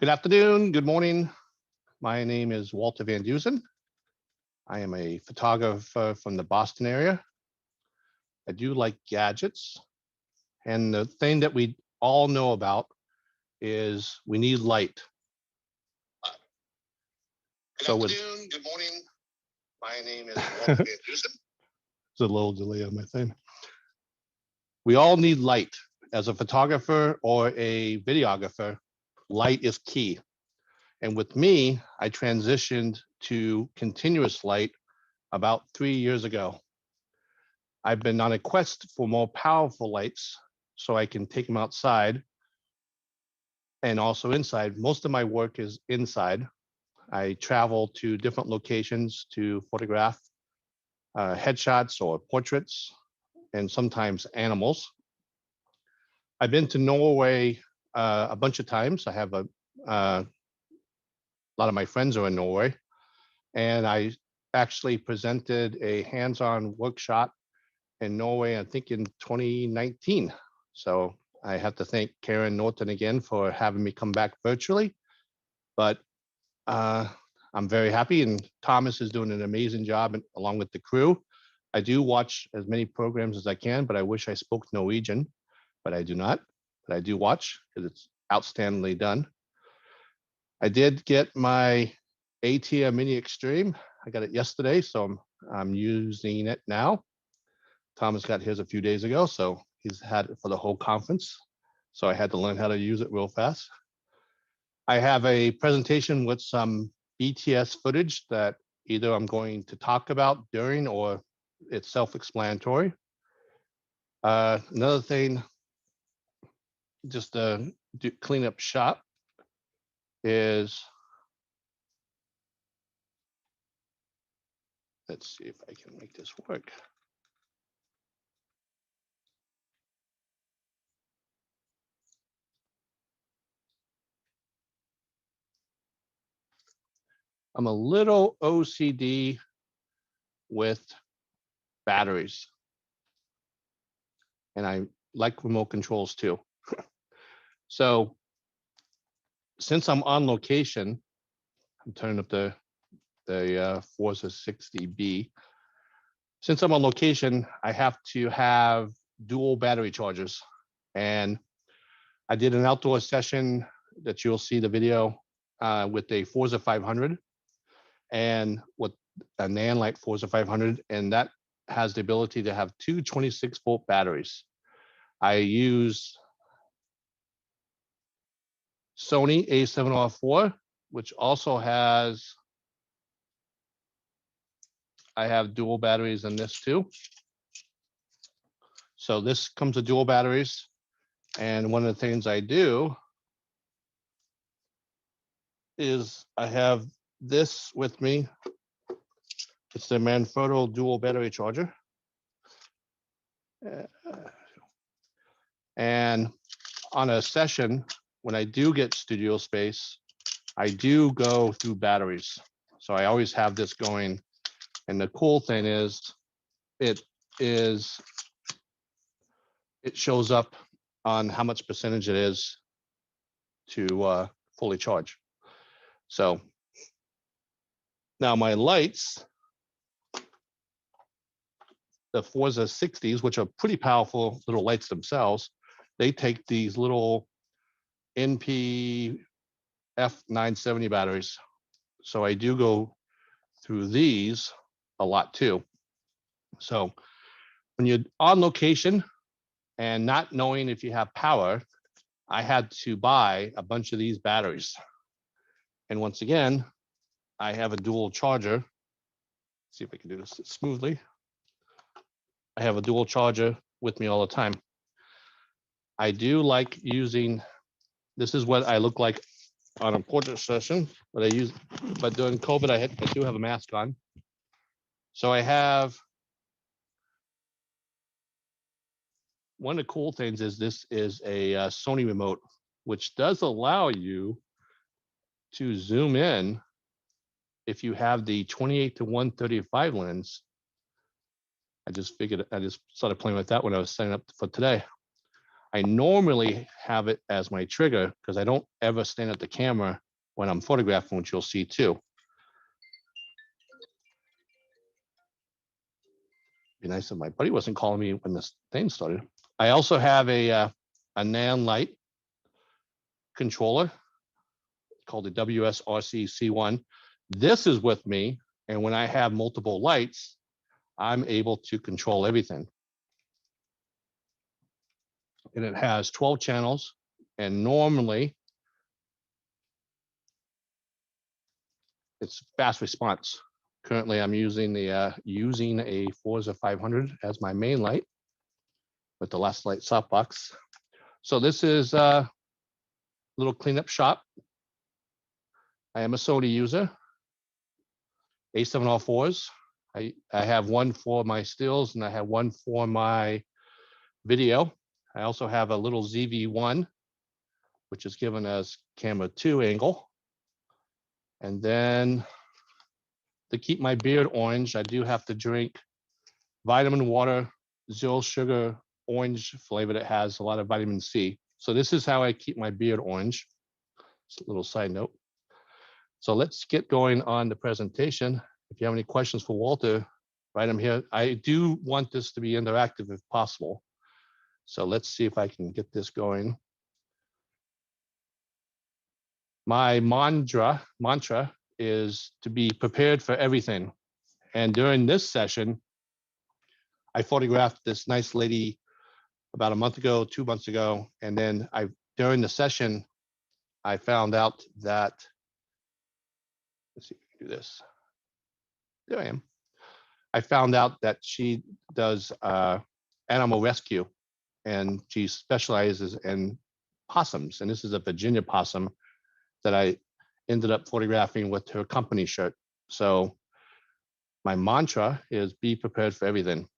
Good afternoon, good morning. My name is Walter van Dusen. I am a photographer from the Boston area. I do like gadgets. And the thing that we all know about is we need light. Good afternoon, good morning. My name is Walter van Dusen. There's a little delay on my thing. We all need light. As a photographer or a videographer, light is key. And with me, I transitioned to continuous light about 3 years ago. I've been on a quest for more powerful lights so I can take them outside and also inside. Most of my work is inside. I travel to different locations to photograph headshots or portraits and sometimes animals. I've been to Norway a bunch of times. I have a lot of my friends are in Norway, and I actually presented a hands-on workshop in Norway, I think in 2019. So I have to thank Karen Norton again for having me come back virtually. But I'm very happy, and Thomas is doing an amazing job along with the crew. I do watch as many programs as I can, but I wish I spoke Norwegian, but I do not. But I do watch because it's outstandingly done. I did get my ATEM Mini Extreme. I got it yesterday, so I'm using it now. Thomas got his a few days ago, so he's had it for the whole conference. So I had to learn how to use it real fast. I have a presentation with some BTS footage that either I'm going to talk about during or it's self-explanatory. Another thing, just to clean up shop, is, let's see if I can make this work. I'm a little OCD with batteries, and I like remote controls too. So since I'm on location, I'm turning up the Forza 60B. Since I'm on location, I have to have dual battery chargers. And I did an outdoor session that you'll see the video with a Forza 500 and with a Nanlite Forza 500, and that has the ability to have two 26-volt batteries. I use Sony A7R4, which also has, I have dual batteries in this too. So this comes with dual batteries. And one of the things I do is I have this with me. It's the Manfrotto dual battery charger. And on a session, when I do get studio space, I do go through batteries. So I always have this going. And the cool thing is, it shows up on how much percentage it is to fully charge. So now my lights, the Forza 60s, which are pretty powerful little lights themselves, they take these little NP F970 batteries. So I do go through these a lot too. So when you're on location and not knowing if you have power, I had to buy a bunch of these batteries. And once again, I have a dual charger. Let's see if I can do this smoothly. I have a dual charger with me all the time. I do like using, this is what I look like on a portrait session, but during COVID, I do have a mask on. So I have, one of the cool things is this is a Sony remote, which does allow you to zoom in if you have the 28-135 lens. I just started playing with that when I was setting up for today. I normally have it as my trigger because I don't ever stand at the camera when I'm photographing, which you'll see too. Be nice if my buddy wasn't calling me when this thing started. I also have a nan light controller called the WSRC C1. This is with me, and when I have multiple lights, I'm able to control everything. And it has 12 channels, and normally it's fast response. Currently, I'm using using a Forza 500 as my main light with the last light softbox. So this is a little cleanup shop. I am a Sony user, A7R4s. I have one for my stills and I have one for my video. I also have a little ZV-1, which is given as camera 2 angle. And then to keep my beard orange, I do have to drink vitamin water, 0 sugar, orange flavor that has a lot of vitamin C. So this is how I keep my beard orange. Just a little side note. So let's get going on the presentation. If you have any questions for Walter, write them here. I do want this to be interactive if possible. So let's see if I can get this going. My mantra is to be prepared for everything. And during this session, I photographed this nice lady about a month ago, 2 months ago. And then during the session, I found out that, let's see if I can do this. There I am. I found out that she does animal rescue, and she specializes in possums. And this is a Virginia possum that I ended up photographing with her company shirt. So my mantra is be prepared for everything.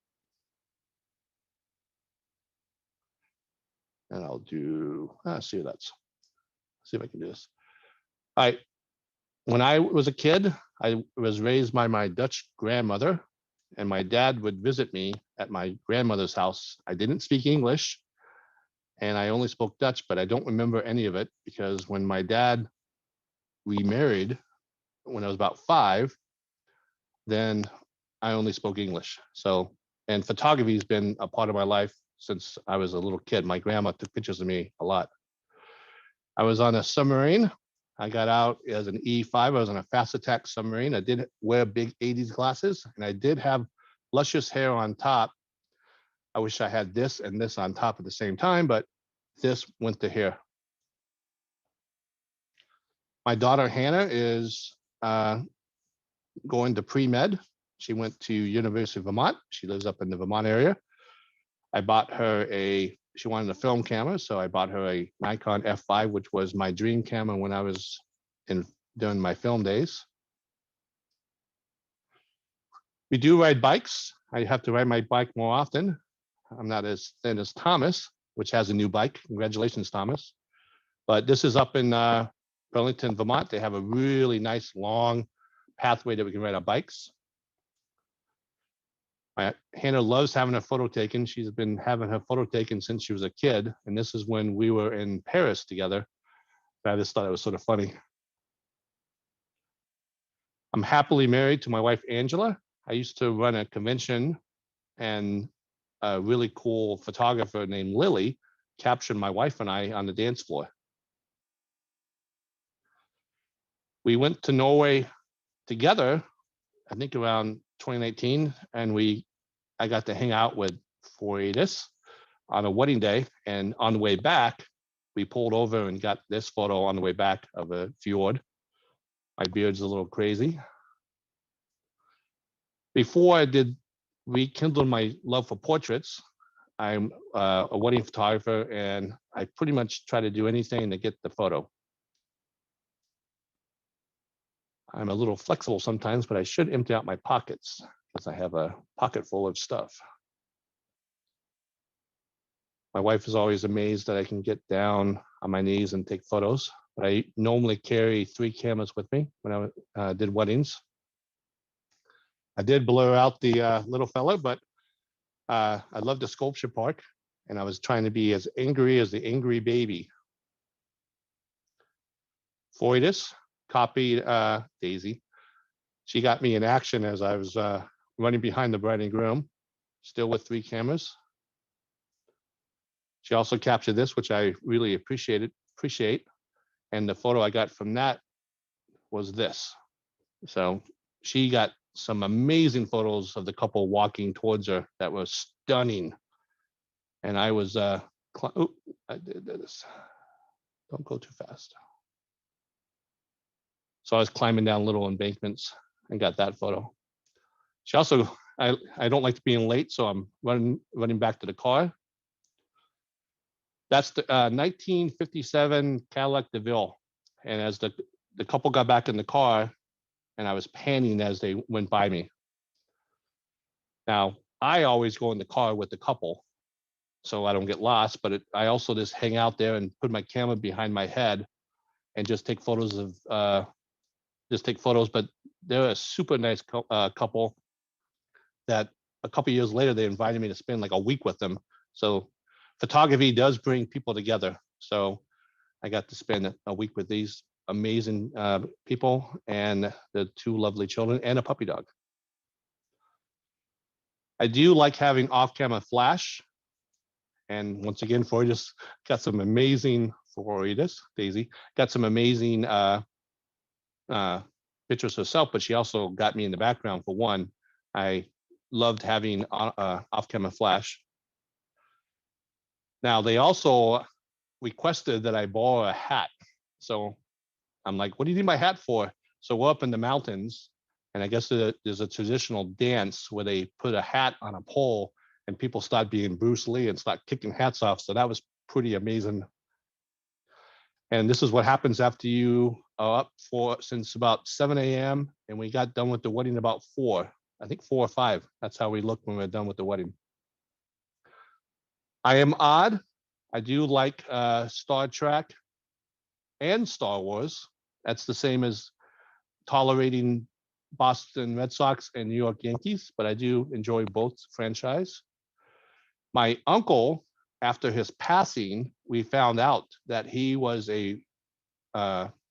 And I'll do, see if I can do this. When I was a kid, I was raised by my Dutch grandmother, and my dad would visit me at my grandmother's house. I didn't speak English, and I only spoke Dutch, but I don't remember any of it because when my dad remarried, when I was about 5, then I only spoke English. So, and photography has been a part of my life since I was a little kid. My grandma took pictures of me a lot. I was on a submarine. I got out as an E5. I was on a fast attack submarine. I did wear big 80s glasses, and I did have luscious hair on top. I wish I had this and this on top at the same time, but this went to here. My daughter Hannah is going to pre-med. She went to University of Vermont. She lives up in the Vermont area. I bought her she wanted a film camera, so I bought her a Nikon F5, which was my dream camera when I was during my film days. We do ride bikes. I have to ride my bike more often. I'm not as thin as Thomas, which has a new bike. Congratulations, Thomas. But this is up in Burlington, Vermont. They have a really nice long pathway that we can ride our bikes. Hannah loves having her photo taken. She's been having her photo taken since she was a kid. And this is when we were in Paris together. I just thought it was sort of funny. I'm happily married to my wife, Angela. I used to run a convention, and a really cool photographer named Lily captured my wife and I on the dance floor. We went to Norway together, I think around 2019, and I got to hang out with Foridis on a wedding day. And on the way back, we pulled over and got this photo on the way back of a fjord. My beard's a little crazy. Before I did rekindle my love for portraits, I'm a wedding photographer, and I pretty much try to do anything to get the photo. I'm a little flexible sometimes, but I should empty out my pockets because I have a pocket full of stuff. My wife is always amazed that I can get down on my knees and take photos. But I normally carry 3 cameras with me when I did weddings. I did blur out the little fella, but I love the sculpture park. and I was trying to be as angry as the angry baby. Foitis copied Daisy. She got me in action as I was running behind the bride and groom, still with 3 cameras. She also captured this, which I really appreciate. And the photo I got from that was this. So she got some amazing photos of the couple walking towards her that was stunning. And I was, I did this. Don't go too fast. So I was climbing down little embankments and got that photo. She also, I don't like being late, so I'm running back to the car. That's the 1957 Cadillac DeVille. And as the couple got back in the car, and I was panning as they went by me. Now, I always go in the car with the couple, so I don't get lost, but I also just hang out there and put my camera behind my head and just take photos of, but they're a super nice couple that a couple years later, they invited me to spend like a week with them. So photography does bring people together. So I got to spend a week with these amazing people and the 2 lovely children and a puppy dog. I do like having off-camera flash. And once again, Daisy got some amazing pictures herself, but she also got me in the background for one. I loved having off-camera flash. Now, they also requested that I borrow a hat. So I'm like, what do you need my hat for? So we're up in the mountains, and I guess there's a traditional dance where they put a hat on a pole and people start being Bruce Lee and start kicking hats off. So that was pretty amazing. And this is what happens after you are up since about 7 a.m. and we got done with the wedding about 4, I think 4 or 5. That's how we looked when we were done with the wedding. I am odd. I do like Star Trek and Star Wars. That's the same as tolerating Boston Red Sox and New York Yankees, but I do enjoy both franchise. My uncle, after his passing, we found out that he was a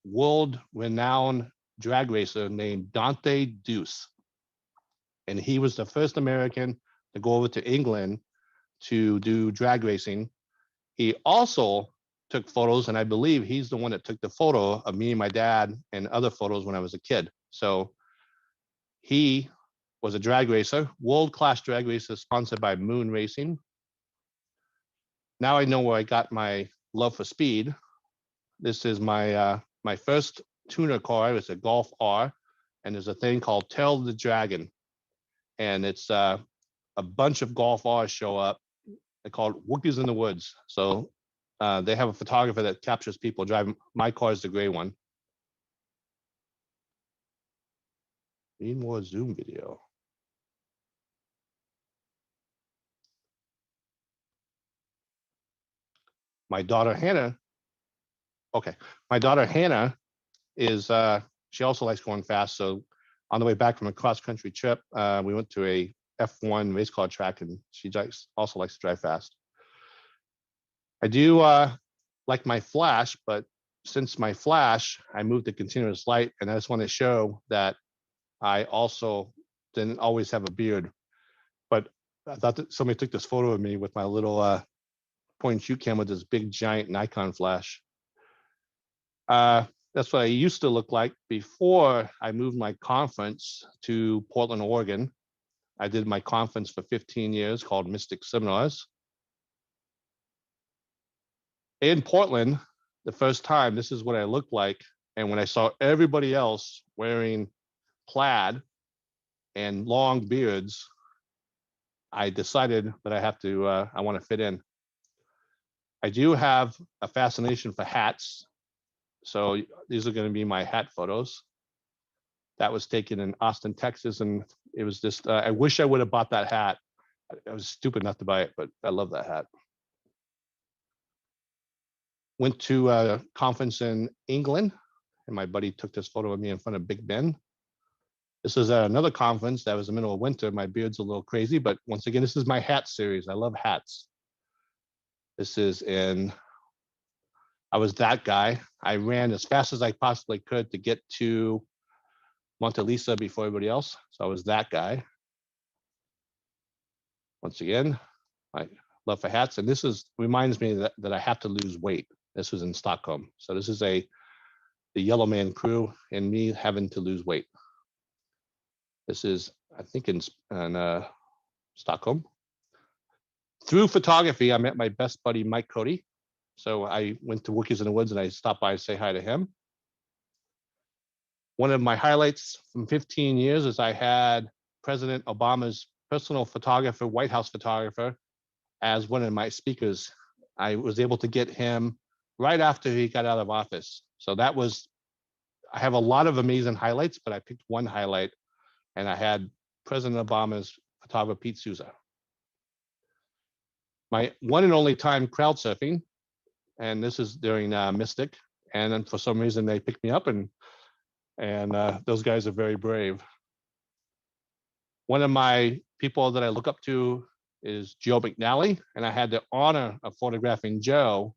world-renowned drag racer named Dante Deuce. And he was the first American to go over to England to do drag racing. He also took photos, and I believe he's the one that took the photo of me and my dad and other photos when I was a kid. So he was a drag racer, world-class drag racer sponsored by Moon Racing. Now I know where I got my love for speed. This is my my first tuner car. It's a Golf R, and there's a thing called Tail of the Dragon. And it's a bunch of Golf R's show up. They're called Wookiees in the Woods. So they have a photographer that captures people driving. My car is the gray one. Need more Zoom video. My daughter Hannah. Okay, my daughter Hannah is she also likes going fast. So on the way back from a cross country trip, we went to a F1 race car track, and she also likes to drive fast. I do like my flash, but since my flash, I moved to continuous light, and I just want to show that I also didn't always have a beard. But I thought that somebody took this photo of me with my little point and shoot camera with this big giant Nikon flash. That's what I used to look like before I moved my conference to Portland, Oregon. I did my conference for 15 years called Mystic Seminars. In Portland, the first time, this is what I looked like. And when I saw everybody else wearing plaid and long beards, I decided that I want to fit in. I do have a fascination for hats. So these are going to be my hat photos. That was taken in Austin, Texas. And it was just, I wish I would have bought that hat. I was stupid not to buy it, but I love that hat. Went to a conference in England, and my buddy took this photo of me in front of Big Ben. This is at another conference that was in the middle of winter. My beard's a little crazy, but once again, this is my hat series. I love hats. This is I was that guy. I ran as fast as I possibly could to get to Monte Lisa before everybody else. So I was that guy. Once again, my love for hats. And this reminds me that I have to lose weight. This was in Stockholm. So this is the Yellow Man crew and me having to lose weight. This is, I think, in Stockholm. Through photography, I met my best buddy, Mike Cody. So I went to Wookies in the Woods and I stopped by to say hi to him. One of my highlights from 15 years is I had President Obama's personal photographer, White House photographer, as one of my speakers. I was able to get him right after he got out of office. So I have a lot of amazing highlights, but I picked one highlight, and I had President Obama's photographer, Pete Souza. My one and only time crowd surfing, and this is during Mystic, and then for some reason they picked me up, and those guys are very brave. One of my people that I look up to is Joe McNally, and I had the honor of photographing Joe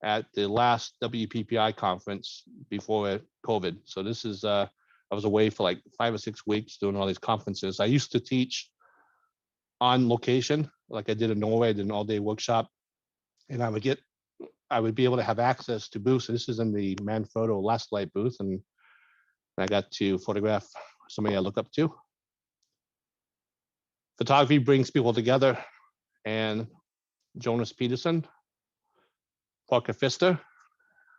at the last WPPI conference before COVID. So this is, I was away for like 5 or 6 weeks doing all these conferences. I used to teach on location, like I did in Norway. I did an all-day workshop, and I would be able to have access to booths. So this is in the Manfrotto Last Light booth, and I got to photograph somebody I look up to. Photography brings people together, and Jonas Peterson, Parker Pfister,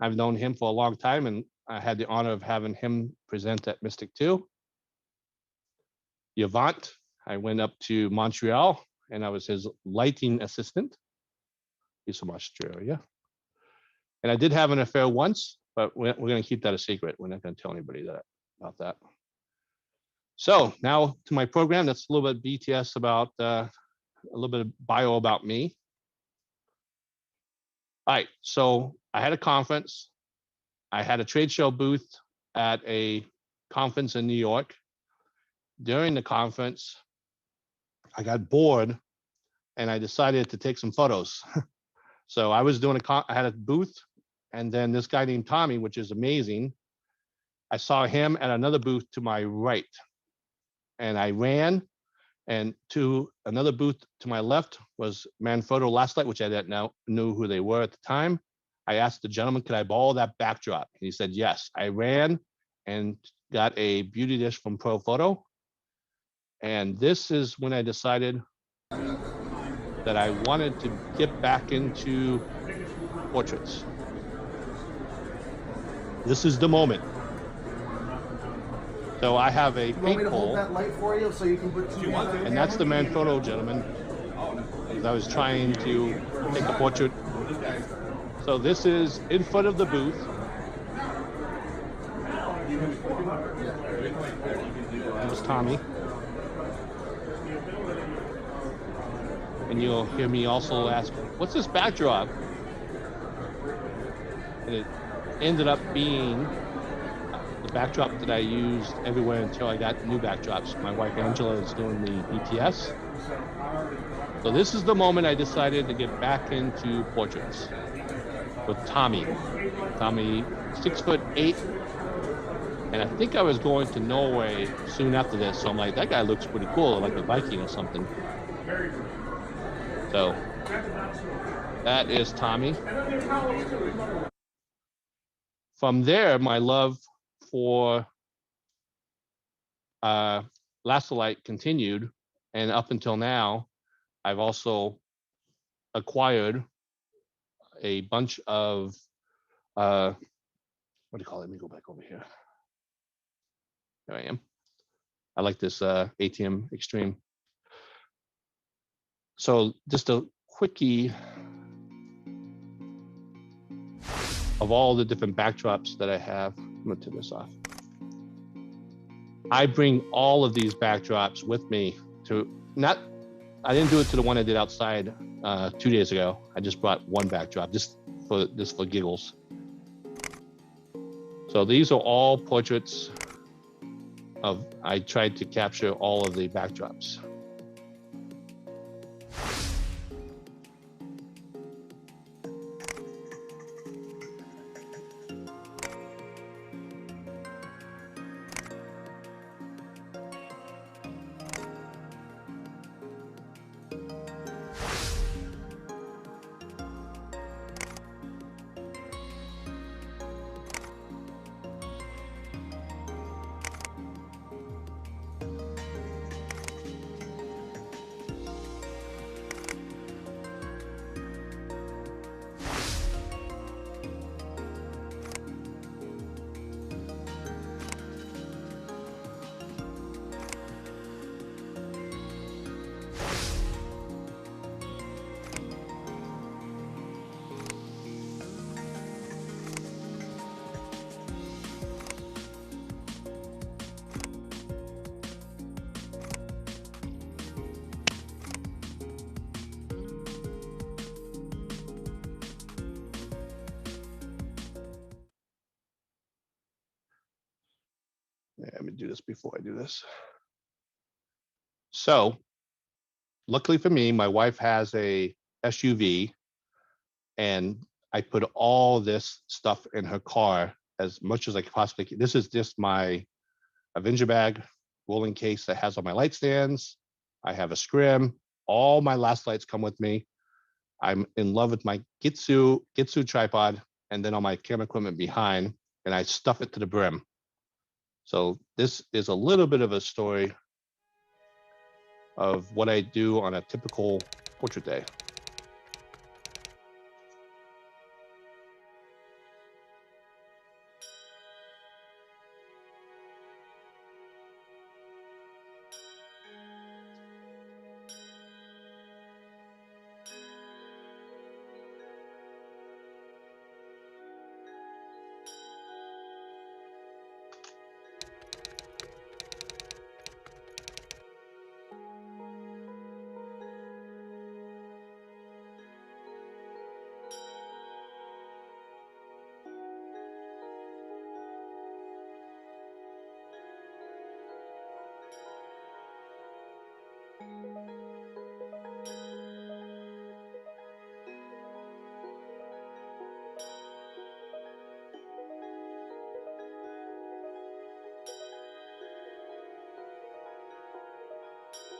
I've known him for a long time, and I had the honor of having him present at Mystic 2. Yvant, I went up to Montreal, and I was his lighting assistant. He's from Australia. And I did have an affair once, but we're going to keep that a secret. We're not going to tell anybody about that. So now to my program. That's a little bit BTS about a little bit of bio about me. All right, so I had a conference. I had a trade show booth at a conference in New York. During the conference, I got bored and I decided to take some photos. So I was doing I had a booth, and then this guy named Tommy, which is amazing. I saw him at another booth to my right, and I ran, and to another booth to my left was Manfrotto Last Light, which I didn't know who they were at the time. I asked the gentleman, could I borrow that backdrop? And he said, yes. I ran and got a beauty dish from Pro Photo. And this is when I decided that I wanted to get back into portraits. This is the moment. So I have a paint pole, and that's the Manfrotto gentleman. I was trying to take a portrait. So this is in front of the booth. There's Tommy. And you'll hear me also ask, what's this backdrop? And it ended up being the backdrop that I used everywhere until I got new backdrops. My wife Angela is doing the BTS. So this is the moment I decided to get back into portraits with Tommy. Tommy, 6'8", and I think I was going to Norway soon after this. So I'm like, that guy looks pretty cool, like a Viking or something. So that is Tommy. From there, my love for Last-Light continued, and up until now, I've also acquired a bunch of what do you call it? Let me go back over here. There I am. I like this ATM Extreme. So just a quickie of all the different backdrops that I have. I'm gonna turn this off. I bring all of these backdrops with me to I didn't do it to the one I did outside 2 days ago. I just brought one backdrop just for giggles. So these are all portraits I tried to capture all of the backdrops. Let me do this before I do this. So luckily for me, my wife has a SUV, and I put all this stuff in her car as much as I could possibly. This is just my Avenger bag rolling case that has all my light stands. I have a scrim. All my last lights come with me. I'm in love with my Gitsu tripod, and then all my camera equipment behind, and I stuff it to the brim. So this is a little bit of a story of what I do on a typical portrait day.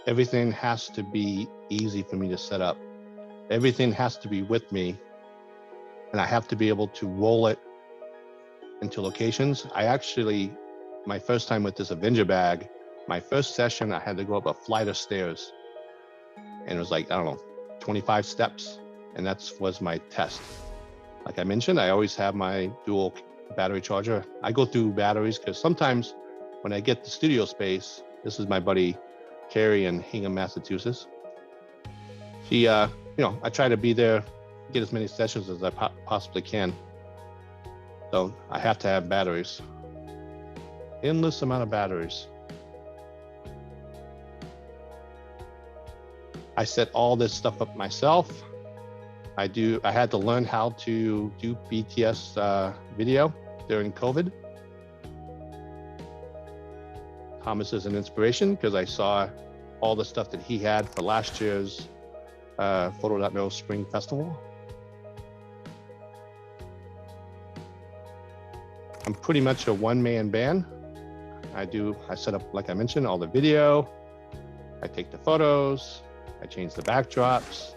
Everything has to be easy for me to set up. Everything has to be with me, and I have to be able to roll it into locations. I actually, my first time with this Avenger bag, my first session, I had to go up a flight of stairs, and it was like, I don't know, 25 steps, and that was my test. Like I mentioned, I always have my dual battery charger. I go through batteries because sometimes when I get the studio space, this is my buddy Carrie in Hingham, Massachusetts. She, I try to be there, get as many sessions as I possibly can. So I have to have batteries. Endless amount of batteries. I set all this stuff up myself. I had to learn how to do BTS video during COVID. Thomas is an inspiration because I saw all the stuff that he had for last year's Foto.no Spring Festival. I'm pretty much a one-man band. I set up, like I mentioned, all the video. I take the photos. I change the backdrops.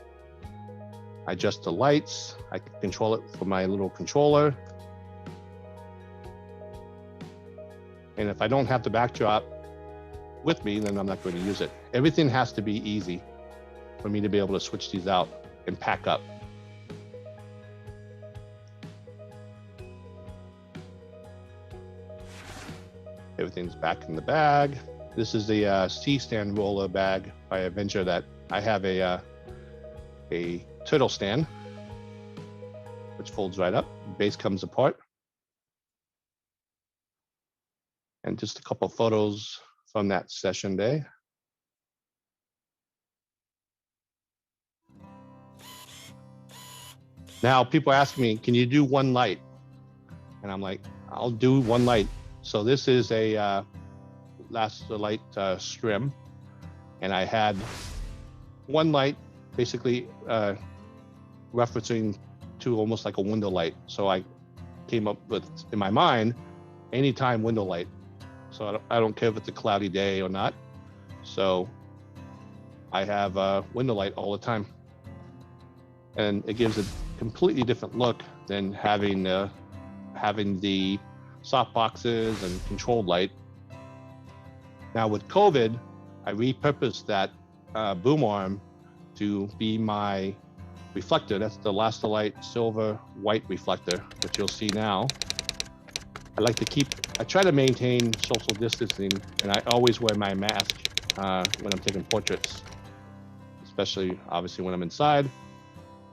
I adjust the lights. I control it from my little controller. And if I don't have the backdrop with me, then I'm not going to use it. Everything has to be easy for me to be able to switch these out and pack up. Everything's back in the bag. This is the C-stand roller bag by Avenger that I have a turtle stand, which folds right up. The base comes apart. And just a couple photos from that session day. Now people ask me, can you do one light? And I'm like, I'll do one light. So this is a last light strim, and I had one light basically referencing to almost like a window light. So I came up with, in my mind, anytime window light. So I don't care if it's a cloudy day or not. So I have a window light all the time. And it gives a completely different look than having the soft boxes and controlled light. Now with COVID, I repurposed that boom arm to be my reflector. That's the Light silver white reflector, which you'll see now. I try to maintain social distancing, and I always wear my mask when I'm taking portraits, especially obviously when I'm inside.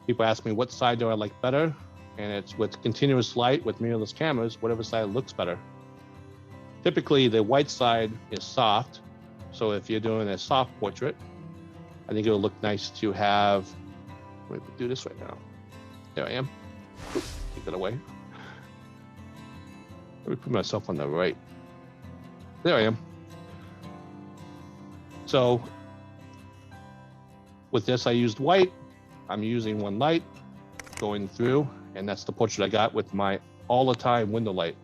People ask me what side do I like better, and it's with continuous light with mirrorless cameras, whatever side looks better. Typically the white side is soft, so if you're doing a soft portrait, I think it'll look nice to have, let me do this right now. There I am. Take that away. Let me put myself on the right. There I am. So with this, I used white. I'm using one light going through, and that's the portrait I got with my all-the-time window light.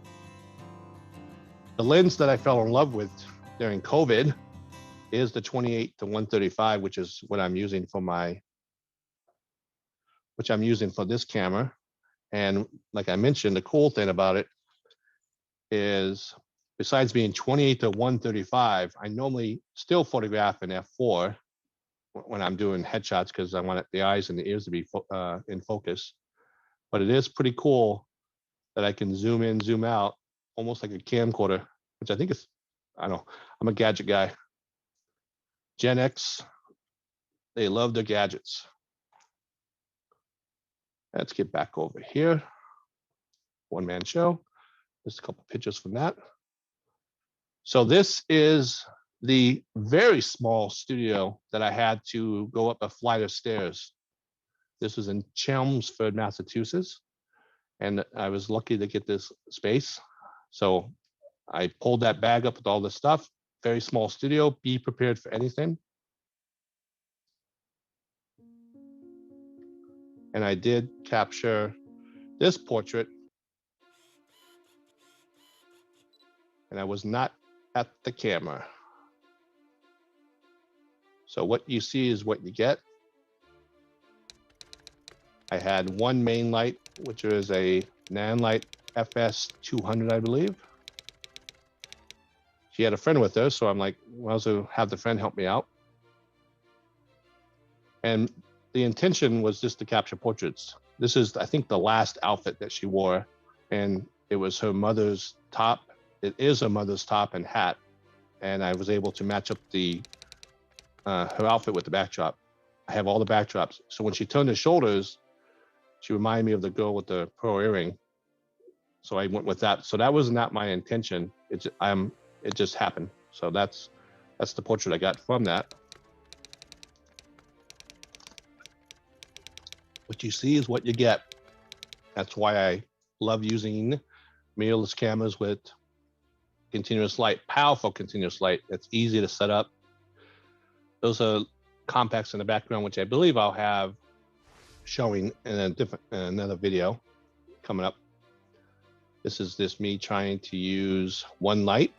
The lens that I fell in love with during COVID is the 28 to 135, which is what I'm using for this camera. And like I mentioned, the cool thing about it is, besides being 28 to 135, I normally still photograph in f4 when I'm doing headshots because I want the eyes and the ears to be in focus. But it is pretty cool that I can zoom in, zoom out, almost like a camcorder, which I think is, I don't know, I'm a gadget guy. Gen X, they love their gadgets. Let's get back over here. One-man show. Just a couple pictures from that. So this is the very small studio that I had to go up a flight of stairs. This was in Chelmsford, Massachusetts, and I was lucky to get this space. So I pulled that bag up with all this stuff. Very small studio. Be prepared for anything. And I did capture this portrait, and I was not at the camera. So what you see is what you get. I had one main light, which is a Nanlite FS 200, I believe. She had a friend with her, so I'm like, well, I'll also have the friend help me out. And the intention was just to capture portraits. This is, I think, the last outfit that she wore, and it was her mother's top. It is her mother's top and hat, and I was able to match up her outfit with the backdrop. I have all the backdrops. So when she turned her shoulders, she reminded me of the girl with the pearl earring. So I went with that. So that was not my intention. It just happened. So that's the portrait I got from that. What you see is what you get. That's why I love using mirrorless cameras with continuous light, powerful continuous light. That's easy to set up. Those are compacts in the background, which I believe I'll have showing in another video coming up. This is just me trying to use one light.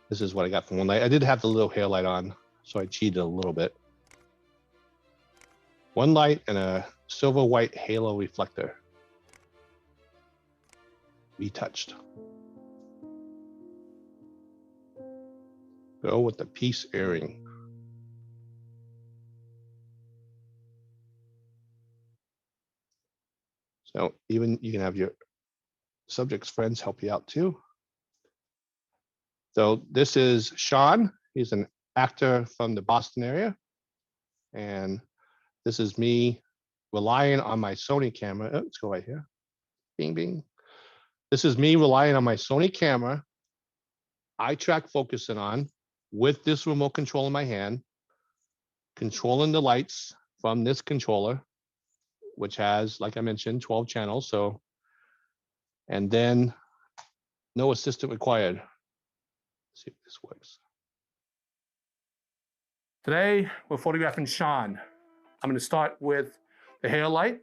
This is what I got from one light. I did have the little hair light on, so I cheated a little bit. One light and a silver white halo reflector. Retouched. Go with the piece earring. So even you can have your subject's friends help you out too. So this is Sean. He's an actor from the Boston area. And this is me relying on my Sony camera. Oh, let's go right here. Bing, bing. This is me relying on my Sony camera, eye track focusing on with this remote control in my hand, controlling the lights from this controller, which has, like I mentioned, 12 channels. So, and then no assistant required. Let's see if this works. Today, we're photographing Sean. I'm going to start with the hair light.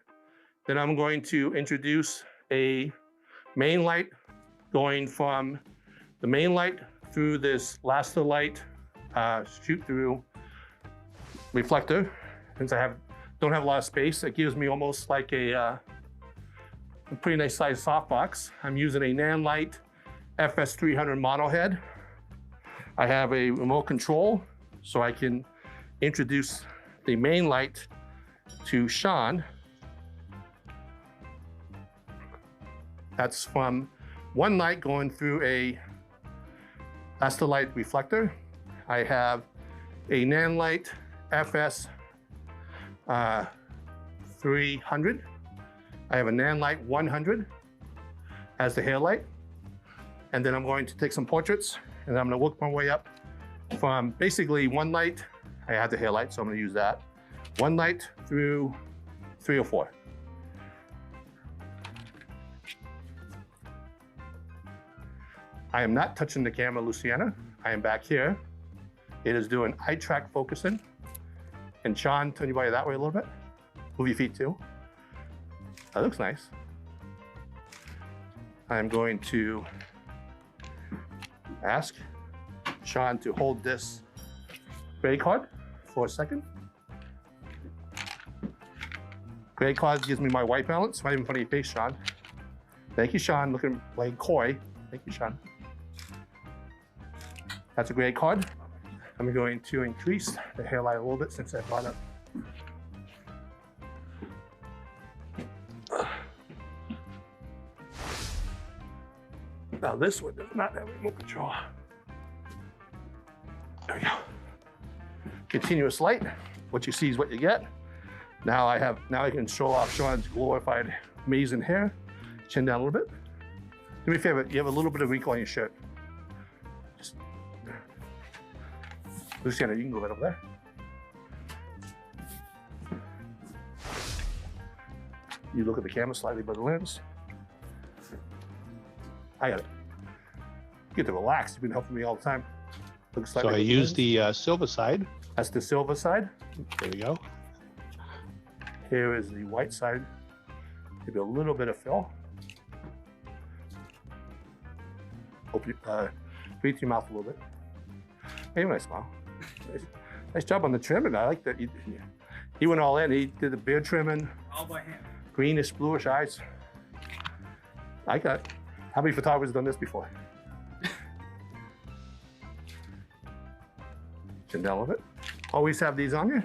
Then I'm going to introduce a main light going from the main light through this laser light shoot through reflector. Since I don't have a lot of space, it gives me almost like a pretty nice sized softbox. I'm using a Nanlite FS 300 model head. I have a remote control, so I can introduce the main light to Sean. That's from one light going through a laser light reflector. I have a Nanlite FS 300. I have a Nanlite 100 as the hair light. And then I'm going to take some portraits, and I'm going to work my way up from basically one light. I have the hair light, so I'm going to use that. One light through 3 or 4. I am not touching the camera, Luciana. I am back here. It is doing eye track focusing. And Sean, turn your body that way a little bit. Move your feet too. That looks nice. I'm going to ask Sean to hold this gray card for a second. Gray card gives me my white balance, right in front of your face, Sean. Thank you, Sean. Look at him playing coy. Thank you, Sean. That's a gray card. I'm going to increase the hairline a little bit since I brought up. Now this one does not have remote control. There we go. Continuous light. What you see is what you get. Now I can show off Sean's glorified, amazing hair. Chin down a little bit. Do me a favor, you have a little bit of wrinkle on your shirt. Just, Luciana, you can go right over there. You look at the camera slightly by the lens. I got it. You get to relax. You've been helping me all the time. Look So I use the silver side. That's the silver side. There we go. Here is the white side. Maybe a little bit of fill. Open, breathe through your mouth a little bit. Hey, nice smile. Nice job on the trimming. I like that. He went all in. He did the beard trimming. All by hand. Greenish, bluish eyes. I got. How many photographers have done this before? Chin down a little bit. Always have these on you.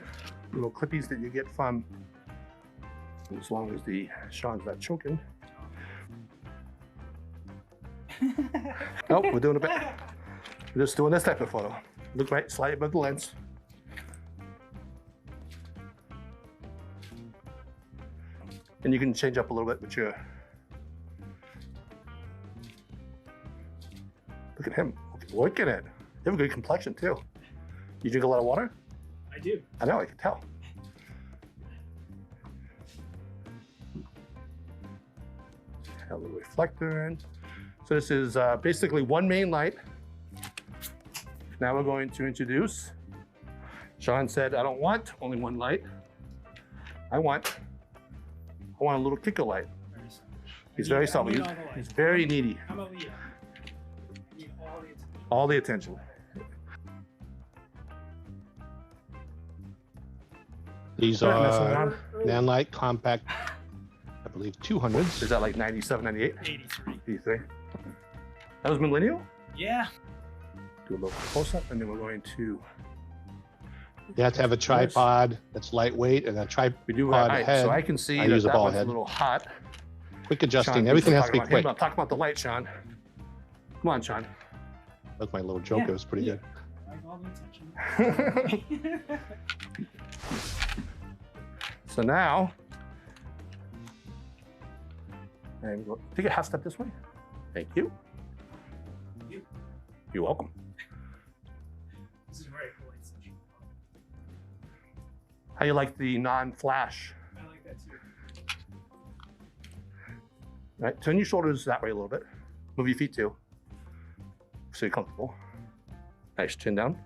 Little clippies that you get from, as long as the Sean's not choking. Nope, we're doing a bit. We're just doing this type of photo. Look right, slightly above the lens. And you can change up a little bit with your. Look at him. Look at it. You have a good complexion too. You drink a lot of water? I do. I know, I can tell. Have a little reflector in. So this is basically one main light. Now we're going to introduce. Sean said, I don't want only one light. I want a little kicker light. He's very subtle. He's very needy. I'm a Leo. Need all the attention. These are Nanlite compact, I believe 200s. Is that like 97, 98? 83. 83. That was millennial? Yeah. Do a little close up and then we're going to. You have to have a tripod that's lightweight and a tripod head. So I can see I use a that ball one's head. a little hot. Quick adjusting. Sean, Everything has to be quick. I'm talking about the light, Sean. Come on, Sean. That's my little joke. Yeah. It was pretty good. I like all the attention. So now, take a half step this way. Thank you. You're welcome. This is very cool. It's such How you like the non-flash? I like that too. All right, turn your shoulders that way a little bit. Move your feet too, so you're comfortable. Nice, chin down.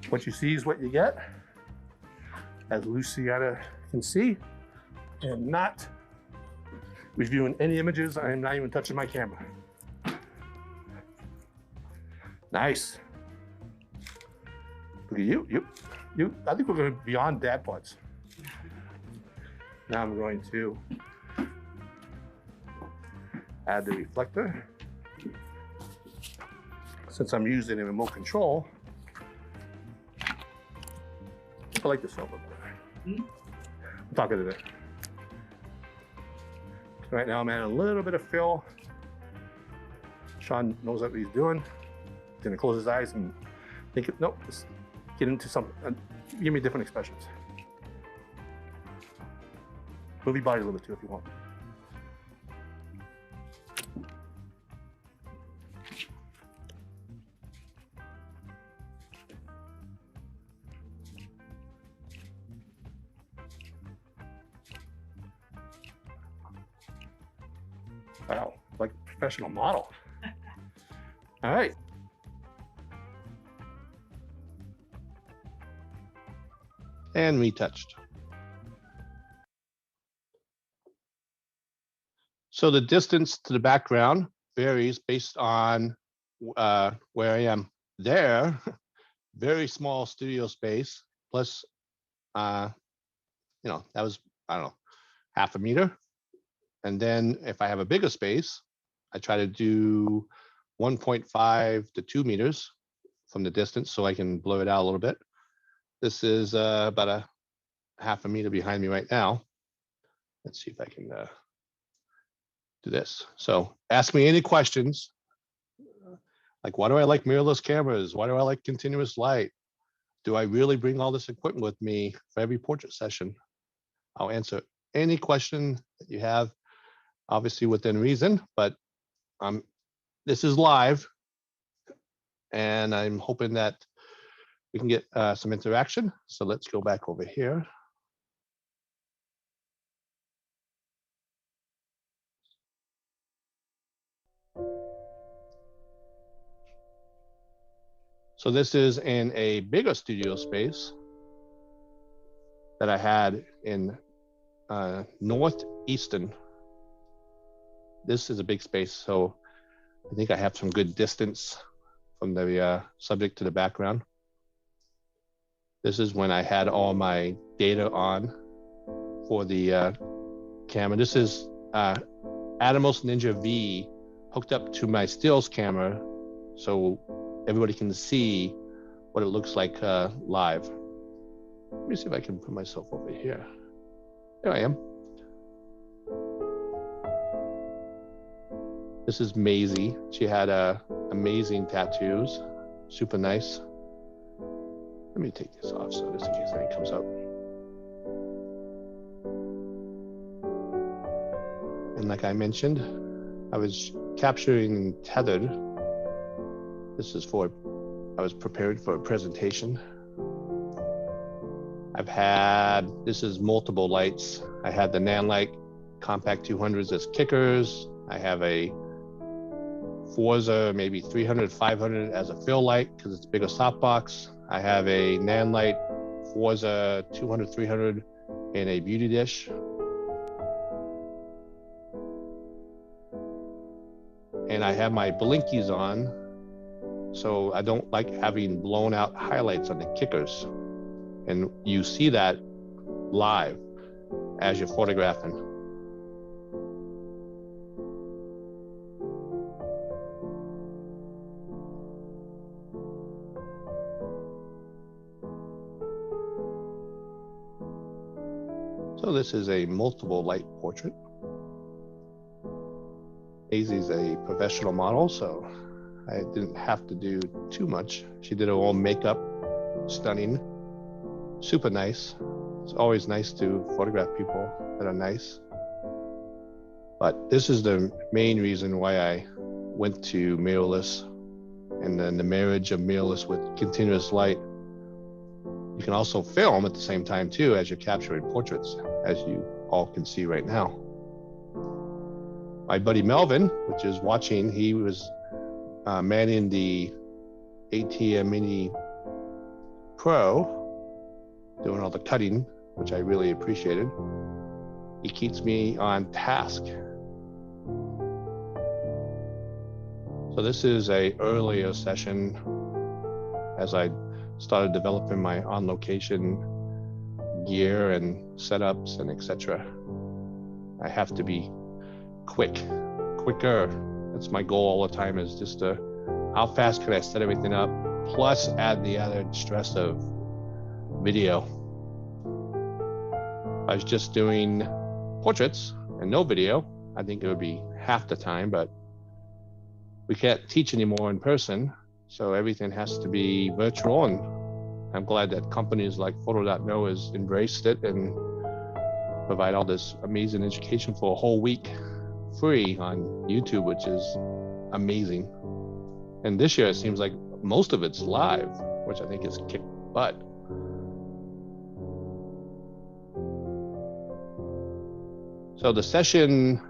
What you see is what you get, as Luciana can see, and not reviewing any images. I am not even touching my camera. Nice. Look at you. I think we're going beyond dad pods. Now I'm going to add the reflector. Since I'm using a remote control, I like this silver. I'm talking to it. Right now I'm adding a little bit of fill. Sean knows what he's doing. He's gonna close his eyes and think, nope, just get into something. Give me different expressions. Move your body a little bit too if you want. Wow, like a professional model. All right. And retouched. So the distance to the background varies based on where I am there. Very small studio space, plus, that was, I don't know, half a meter. And then if I have a bigger space, I try to do 1.5 to 2 meters from the distance so I can blur it out a little bit. This is about a half a meter behind me right now. Let's see if I can do this. So ask me any questions. Like, why do I like mirrorless cameras? Why do I like continuous light? Do I really bring all this equipment with me for every portrait session? I'll answer any question that you have, obviously within reason, but this is live, and I'm hoping that we can get some interaction. So let's go back over here. So this is in a bigger studio space that I had in Northeastern. This is a big space, so I think I have some good distance from the subject to the background. This is when I had all my data on for the camera. This is Atomos Ninja V hooked up to my stills camera, so everybody can see what it looks like live. Let me see if I can put myself over here. There I am. This is Maisie. She had amazing tattoos, super nice. Let me take this off so just in case anything comes up. And like I mentioned, I was capturing tethered. This is I was prepared for a presentation. This is multiple lights. I had the Nanlite Compact 200s as kickers. I have a Forza, maybe 300, 500 as a fill light because it's a bigger softbox. I have a Nanlite Forza 200, 300 in a beauty dish. And I have my blinkies on, so I don't like having blown out highlights on the kickers. And you see that live as you're photographing. So this is a multiple light portrait. Maisie's a professional model, so I didn't have to do too much. She did her own makeup, stunning, super nice. It's always nice to photograph people that are nice. But this is the main reason why I went to mirrorless, and then the marriage of mirrorless with continuous light. You can also film at the same time too as you're capturing portraits, as you all can see right now. My buddy Melvin, which is watching, he was manning the ATM Mini Pro, doing all the cutting, which I really appreciated. He keeps me on task. So this is a earlier session as I started developing my on-location gear and setups and etc. I have to be quicker. That's my goal all the time, is just to, how fast can I set everything up, plus add the added stress of video. If I was just doing portraits and no video, I think it would be half the time, but we can't teach anymore in person, so everything has to be virtual, and I'm glad that companies like Foto.no has embraced it and provide all this amazing education for a whole week free on YouTube, which is amazing. And this year it seems like most of it's live, which I think is kick butt. So the session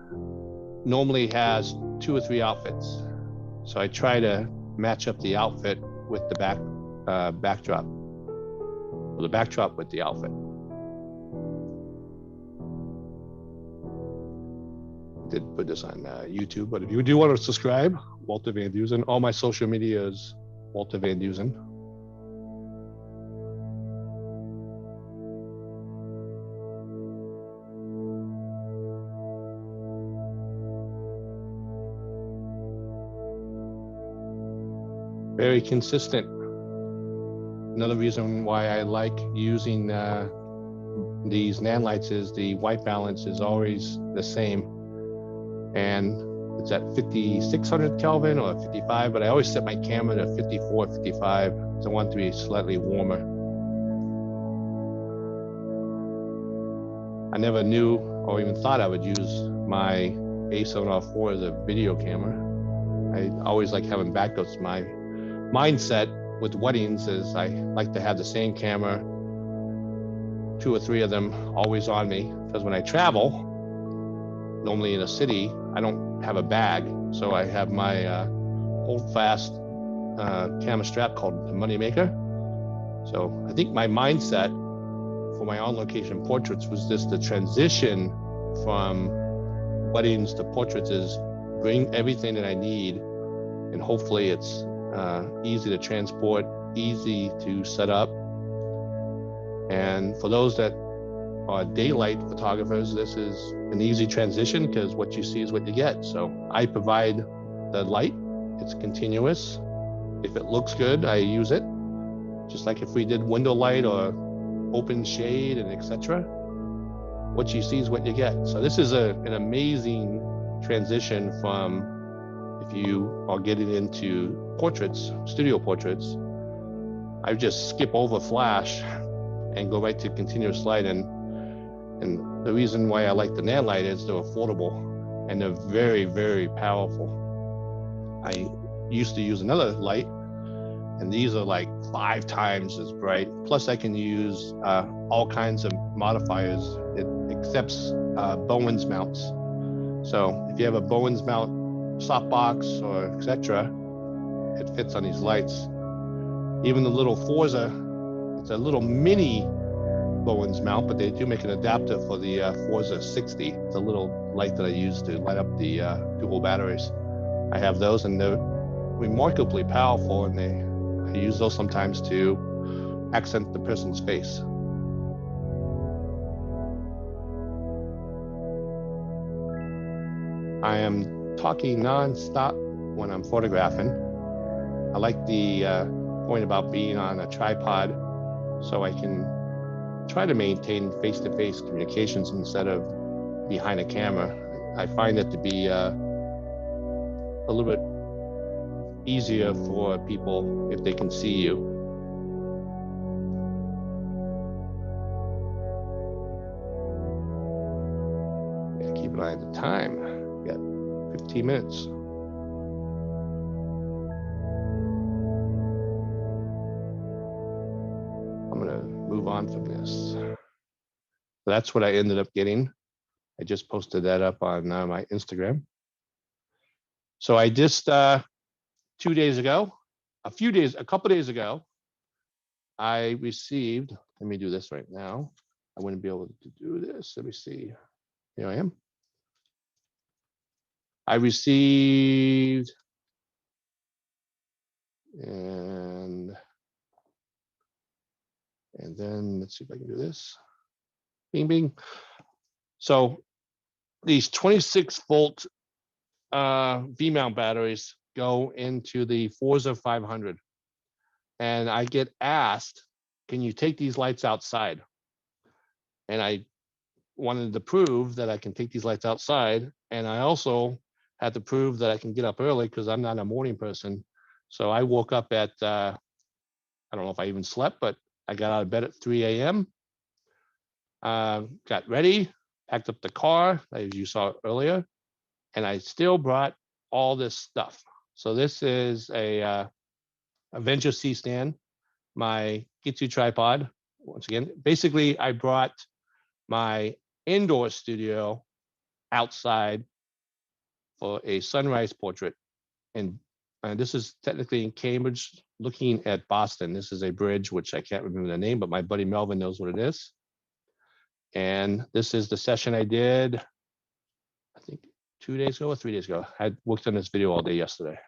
normally has 2 or 3 outfits. So I try to match up the outfit with the backdrop, or the backdrop with the outfit. Did put this on YouTube, but if you do want to subscribe, Walter van Dusen. All my social media is Walter van Dusen. Very consistent. Another reason why I like using these nan lights is the white balance is always the same. And it's at 5600 Kelvin or 55, but I always set my camera to 54, 55, because I want it to be slightly warmer. I never knew or even thought I would use my A7R4 as a video camera. I always like having backups. My mindset with weddings is I like to have the same camera, 2 or 3 of them always on me, because when I travel, normally in a city, I don't have a bag. So I have my hold fast camera strap called the Money Maker. So I think my mindset for my on location portraits was just the transition from weddings to portraits is bring everything that I need, and hopefully it's easy to transport, easy to set up. And for those that are daylight photographers, this is an easy transition because what you see is what you get. So I provide the light, it's continuous. If it looks good, I use it. Just like if we did window light or open shade and etc. What you see is what you get. So this is an amazing transition from if you are getting into portraits, studio portraits. I just skip over flash and go right to continuous light. And the reason why I like the nan light is they're affordable and they're very, very powerful. I used to use another light, and these are like 5 times as bright. Plus I can use all kinds of modifiers. It accepts Bowens mounts. So if you have a Bowens mount softbox or etc., it fits on these lights. Even the little Forza, it's a little mini Bowens mount, but they do make an adapter for the Forza 60. It's a little light that I use to light up the dual batteries. I have those, and they're remarkably powerful, and I use those sometimes to accent the person's face. I am talking non-stop when I'm photographing. I like the point about being on a tripod, so I can try to maintain face-to-face communications instead of behind a camera. I find it to be a little bit easier for people if they can see you. Yeah, keep an eye on the time. We got 15 minutes. I'm gonna move on from this. So that's what I ended up getting. I just posted that up on my Instagram. So I just 2 days ago, a couple days ago, I received, let me do this right now. I wouldn't be able to do this. Let me see. Here I am. I received, and then let's see if I can do this. Bing, bing. So these 26-volt V-mount batteries go into the Forza 500. And I get asked, can you take these lights outside? And I wanted to prove that I can take these lights outside. And I also had to prove that I can get up early because I'm not a morning person. So I woke up at, I don't know if I even slept, but I got out of bed at 3 a.m. Got ready, packed up the car, as you saw earlier, and I still brought all this stuff. So this is a Avenger C stand, my Gitsu tripod. Once again, basically I brought my indoor studio outside for a sunrise portrait. And this is technically in Cambridge, looking at Boston. This is a bridge, which I can't remember the name, but my buddy Melvin knows what it is. And this is the session I did, I think 2 days ago or 3 days ago. I worked on this video all day yesterday.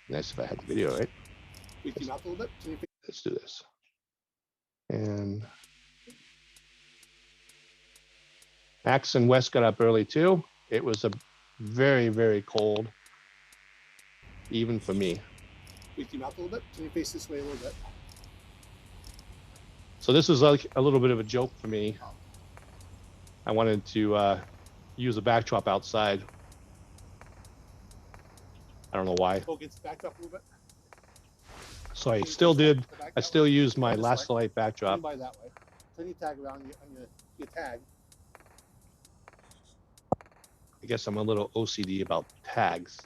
Nice if I had the video, right? Tweak him out a little bit. Let's do this. And Max and Wes got up early too. It was a very, very cold, even for me. Tweak him out a little bit. Can you face this way a little bit? So this was like a little bit of a joke for me. I wanted to use a backdrop outside. I don't know why. Focus back up a little bit. So I still did. I still used my last light backdrop. Turn by that way. Turn your tag around on your tag. I guess I'm a little OCD about tags.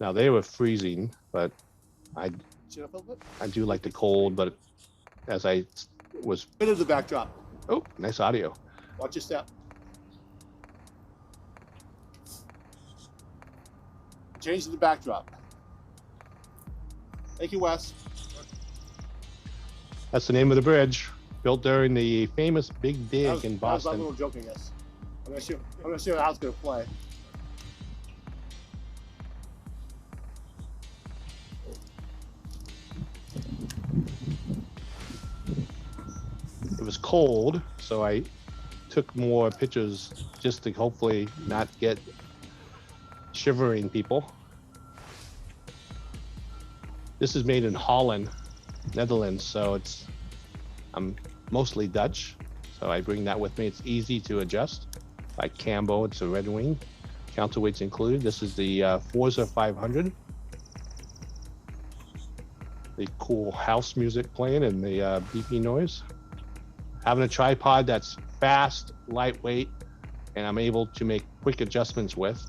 Now they were freezing, but I do like the cold. But as I was, Bit of the backdrop. oh, nice audio. Watch your step. Change the backdrop. Thank you, Wes. That's the name of the bridge, built during the famous Big Dig in I Boston. was a little joking, yes. I'm gonna see how it's gonna play. It was cold, so I took more pictures just to hopefully not get shivering people. This is made in Holland, Netherlands, so I'm mostly Dutch, so I bring that with me. It's easy to adjust. By Cambo, it's a Red Wing, counterweights included. This is the Forza 500. The cool house music playing and the beeping noise. Having a tripod that's fast, lightweight, and I'm able to make quick adjustments with.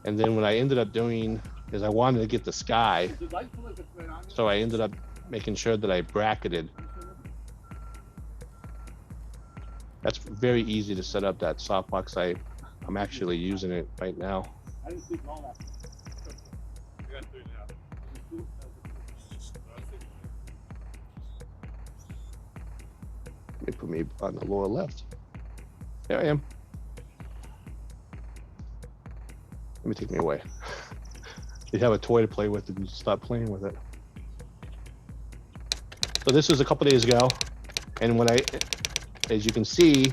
And then what I ended up doing is I wanted to get the sky, so I ended up making sure that I bracketed. That's very easy to set up that softbox. I'm actually using it right now. Let me put me on the lower left. There I am. Let me take me away. You have a toy to play with and you stop playing with it. So this was a couple days ago, and when as you can see,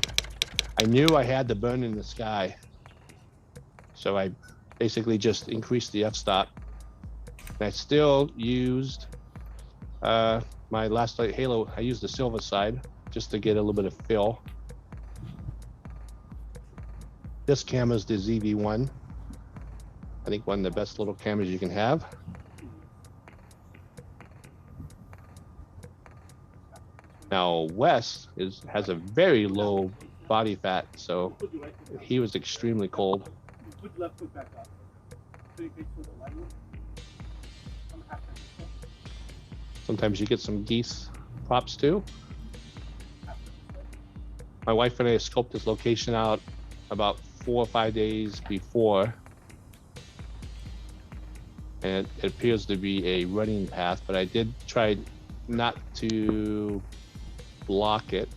I knew I had the burn in the sky. So I basically just increased the f-stop. And I still used my last light halo. I used the silver side just to get a little bit of fill. This camera is the ZV-1. I think one of the best little cameras you can have. Now Wes has a very low body fat, so he was extremely cold. Sometimes you get some geese props too. My wife and I scoped this location out about 4 or 5 days before, and it appears to be a running path, but I did try not to block it,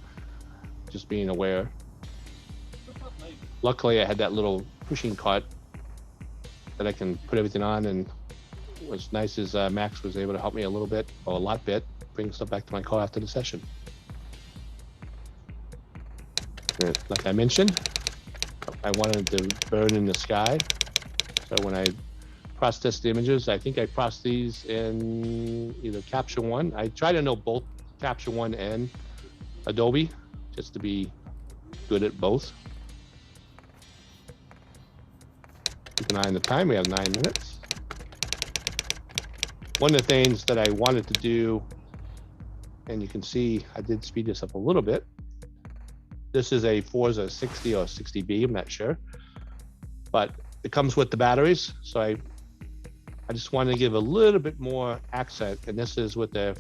just being aware. Luckily I had that little pushing cart that I can put everything on, and what's nice is Max was able to help me a little bit, or a lot bit, bring stuff back to my car after the session. And like I mentioned, I wanted to burn in the sky, so when I processed the images, I think I processed these in either Capture One. I try to know both Capture One and Adobe, just to be good at both. Keep an eye on the time, we have 9 minutes. One of the things that I wanted to do, and you can see I did speed this up a little bit. This is a Forza 60 or 60B, I'm not sure. But it comes with the batteries. So I just wanted to give a little bit more accent, and this is with the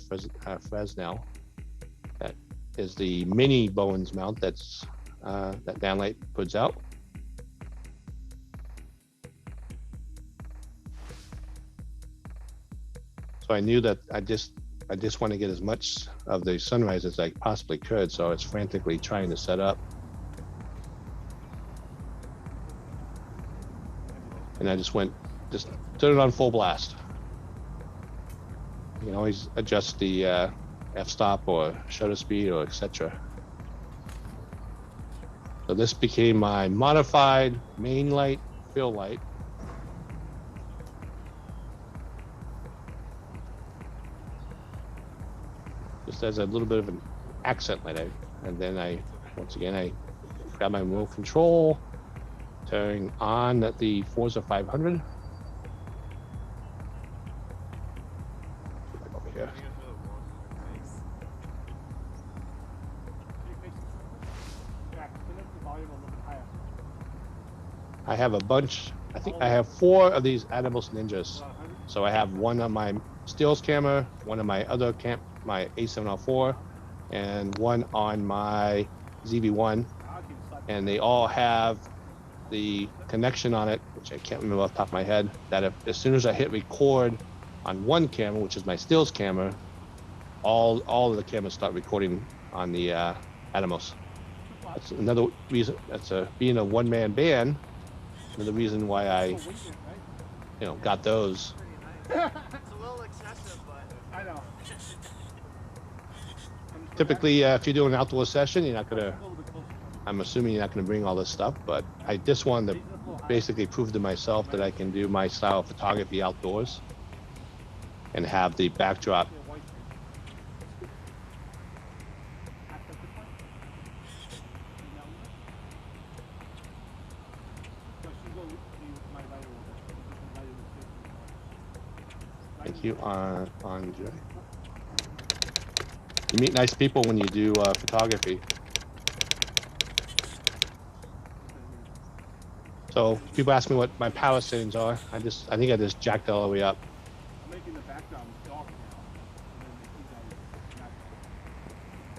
Fresnel. That is the mini Bowens mount that's that downlight puts out. So I knew that I just want to get as much of the sunrise as I possibly could. So I was frantically trying to set up. And I just turn it on full blast. You can always adjust the f-stop or shutter speed or etc. So this became my modified main light fill light. Just as a little bit of an accent light. And then once again, I grab my remote control, turn on the Forza 500. Back over here. I have a bunch. I think I have 4 of these Atomos Ninjas. So I have one on my stills camera, one on my other my A7R4, and one on my ZV-1, and they all have the connection on it, which I can't remember off the top of my head, that as soon as I hit record on one camera, which is my stills camera, all of the cameras start recording on the Atomos. That's another reason. That's being a one-man band. Another reason why I, got those. It's a little excessive, but I know. Typically, if you're doing an outdoor session, you're not gonna. I'm assuming you're not gonna bring all this stuff, but I just wanted to basically prove to myself that I can do my style of photography outdoors and have the backdrop. Thank you, Andre. You meet nice people when you do photography. So people ask me what my power settings are. I think I just jacked it all the way up. I'm making the background dark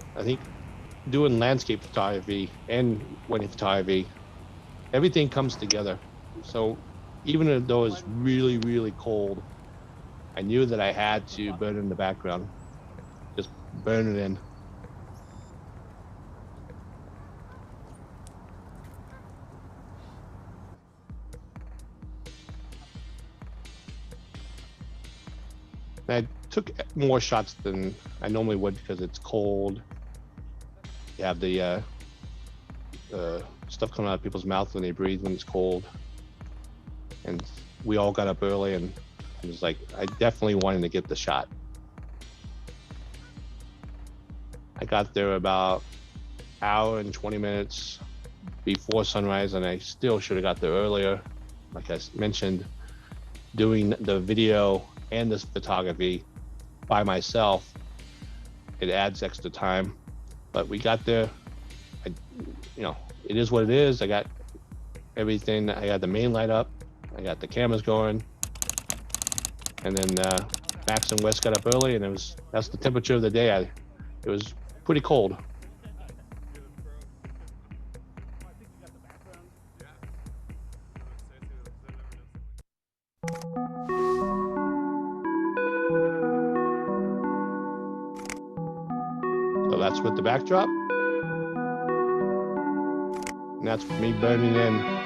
now. I think doing landscape photography and wedding photography, everything comes together. So even though it's really, really cold, I knew that I had to burn in the background. Just burn it in. And I took more shots than I normally would because it's cold. You have the stuff coming out of people's mouth when they breathe when it's cold. And we all got up early, and it was like, I definitely wanted to get the shot. I got there about an hour and 20 minutes before sunrise, and I still should have got there earlier. Like I mentioned, doing the video and this photography by myself, it adds extra time. But we got there. It is what it is. I got everything. I got the main light up. I got the cameras going. And then Max and Wes got up early, and that's the temperature of the day. It was pretty cold. So that's with the backdrop. And that's me burning in.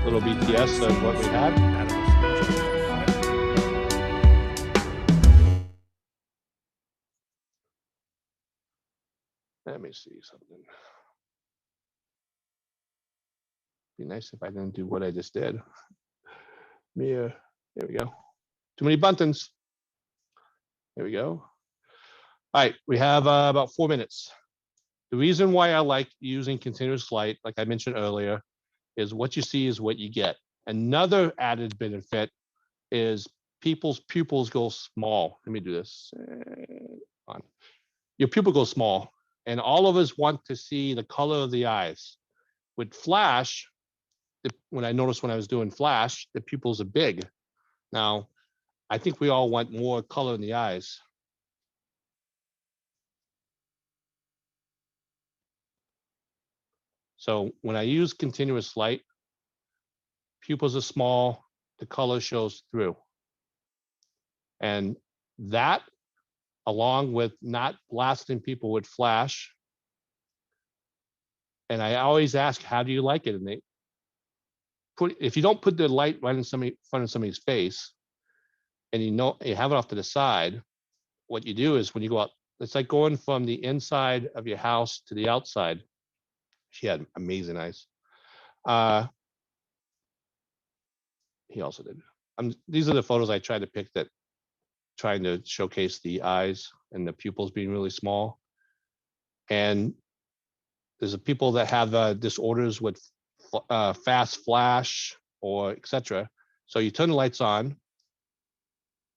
Little BTS of what we had. Let me see something. Be nice if I didn't do what I just did. There we go. Too many buttons. There we go. All right, we have about 4 minutes. The reason why I like using continuous light, like I mentioned earlier, is what you see is what you get. Another added benefit is people's pupils go small. Let me do this. On. Your pupil goes small, and all of us want to see the color of the eyes. With flash, when I noticed when I was doing flash, the pupils are big. Now, I think we all want more color in the eyes. So when I use continuous light, pupils are small, the color shows through. And that, along with not blasting people with flash, and I always ask, how do you like it? And they put, if you don't put the light right in front of somebody's face, and you have it off to the side, what you do is when you go out, it's like going from the inside of your house to the outside. She had amazing eyes. He also did. These are the photos I tried to pick that trying to showcase the eyes and the pupils being really small. And there's people that have disorders with fast flash or etc. So you turn the lights on,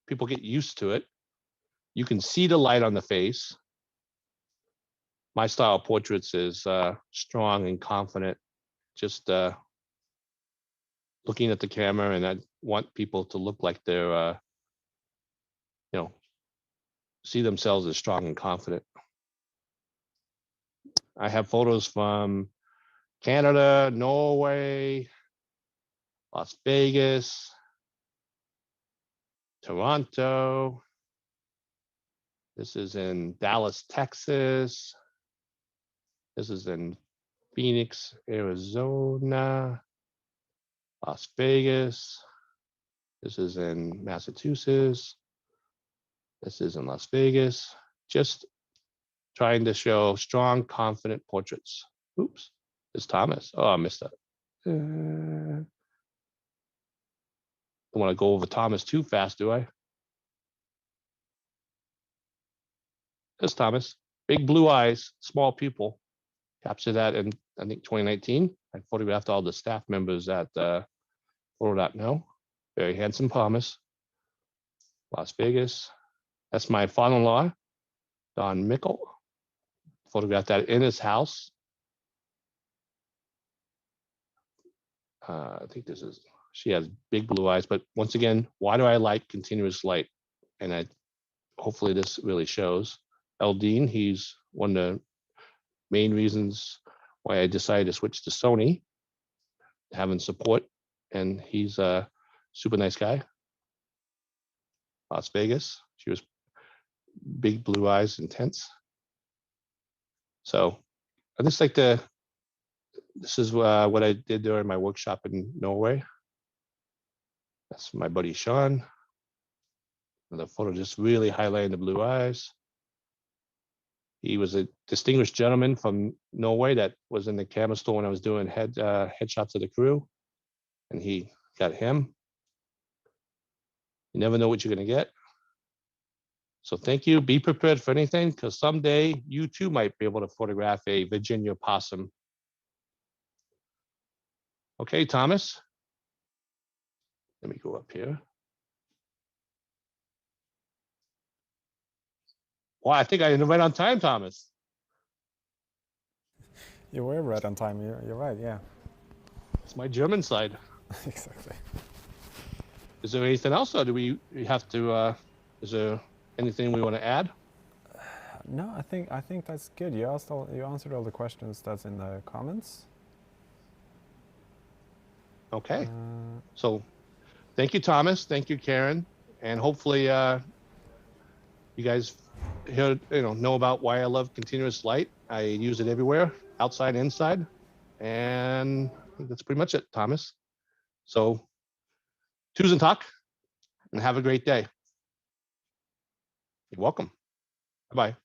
people get used to it. You can see the light on the face. My style of portraits is strong and confident, just looking at the camera, and I want people to look like they're, see themselves as strong and confident. I have photos from Canada, Norway, Las Vegas, Toronto. This is in Dallas, Texas. This is in Phoenix, Arizona, Las Vegas. This is in Massachusetts. This is in Las Vegas. Just trying to show strong, confident portraits. Oops, it's Thomas. Oh, I missed that. Don't want to go over Thomas too fast, do I? There's Thomas. Big blue eyes, small pupil. Captured that in, I think, 2019. I photographed all the staff members at Foto.no. Very handsome Thomas. Las Vegas. That's my father-in-law, Don Mickle. Photographed that in his house. I think this is, she has big blue eyes, but once again, why do I like continuous light? And hopefully this really shows. Eldine, he's one of the main reasons why I decided to switch to Sony, having support, and he's a super nice guy. Las Vegas, she was big blue eyes, intense. So I just like to, this is what I did during my workshop in Norway. That's my buddy Sean. And the photo just really highlighting the blue eyes. He was a distinguished gentleman from Norway that was in the camera store when I was doing headshots of the crew, and he got him. You never know what you're going to get. So thank you. Be prepared for anything, because someday you too might be able to photograph a Virginia possum. Okay, Thomas. Let me go up here. Wow, I think I ended right on time, Thomas. You were right on time. You're right, yeah. It's my German side. Exactly. Is there anything else, or do we have to, is there anything we want to add? No, I think that's good. You answered all the questions that's in the comments. Okay. So thank you, Thomas. Thank you, Karen. And hopefully you guys know about why I love continuous light. I use it everywhere, outside, inside. And I think that's pretty much it, Thomas. So Tusen Tag, and have a great day. You're welcome. Bye-bye.